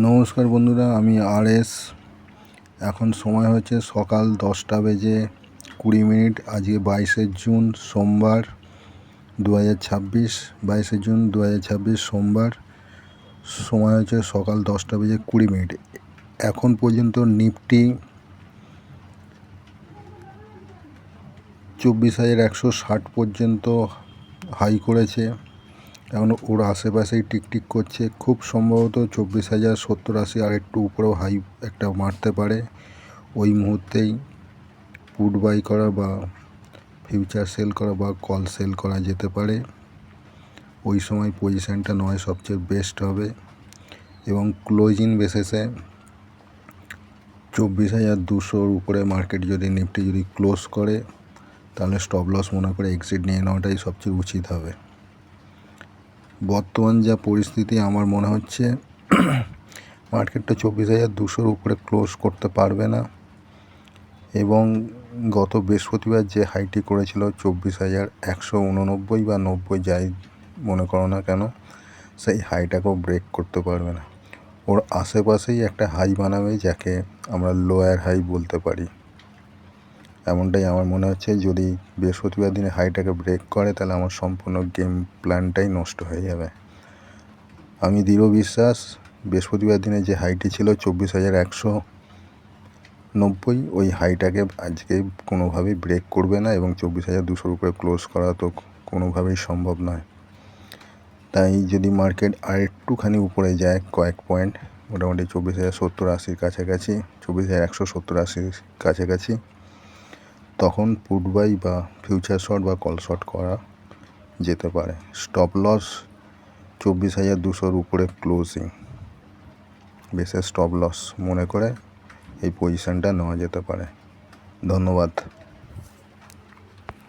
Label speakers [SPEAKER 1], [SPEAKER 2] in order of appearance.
[SPEAKER 1] নমস্কার বন্ধুরা, আমি RS। এখন সময় হচ্ছে সকাল 10:20। আজকে 22শে জুন সোমবার 2026। 22শে জুন 2026 সোমবার। সময় হচ্ছে সকাল 10:20। এখন পর্যন্ত নিফটি 24,160 পর্যন্ত হাই করেছে। এখন ওর আশেপাশেই টিকটিক করছে। খুব সম্ভবত 24,070-80 আর একটু উপরেও হাই একটা মারতে পারে। ওই মুহূর্তেই পুট বাই করা বা ফিউচার সেল করা বা কল সেল করা যেতে পারে। ওই সময় পজিশানটা নয় সবচেয়ে বেস্ট হবে। এবং ক্লোজিং বেসিসে 24,200-র উপরে মার্কেট যদি নিফটি যদি ক্লোজ করে, তাহলে স্টপ লস মনে করে এক্সিট নিয়ে নেওয়াটাই সবচেয়ে উচিত হবে। বর্তমান যা পরিস্থিতি, আমার মনে হচ্ছে মার্কেটটা 24,200-র উপরে ক্লোজ করতে পারবে না। এবং গত বৃহস্পতিবার যে হাইটি করেছিল 24,189 বা 90, যাই মনে করো না কেন, সেই হাইটাকেও ব্রেক করতে পারবে না। ওর আশেপাশেই একটা হাই বানাবে, যাকে আমরা লোয়ার হাই বলতে পারি। এমনটাই আমার মনে হচ্ছে। যদি বৃহস্পতিবার দিনে হাইটাকে ব্রেক করে, তাহলে আমার সম্পূর্ণ গেম প্ল্যানটাই নষ্ট হয়ে যাবে। আমি দৃঢ় বিশ্বাস, বৃহস্পতিবার দিনে যে হাইটি ছিল 24,190, ওই হাইটাকে আজকে কোনোভাবেই ব্রেক করবে না। এবং 24,200-র উপরে ক্লোজ করা তো কোনোভাবেই সম্ভব নয়। তাই যদি মার্কেট আর একটুখানি উপরে যায় কয়েক পয়েন্ট, মোটামুটি 24,070-80-র কাছাকাছি, 24,170-80-র কাছাকাছি, তখন পুট বাই বা ফিউচার শর্ট বা কল শর্ট করা যেতে পারে। স্টপ লস 24,200-র উপরে ক্লোজিং বেসে স্টপ লস মনে করে এই পজিশানটা নেওয়া যেতে পারে। ধন্যবাদ।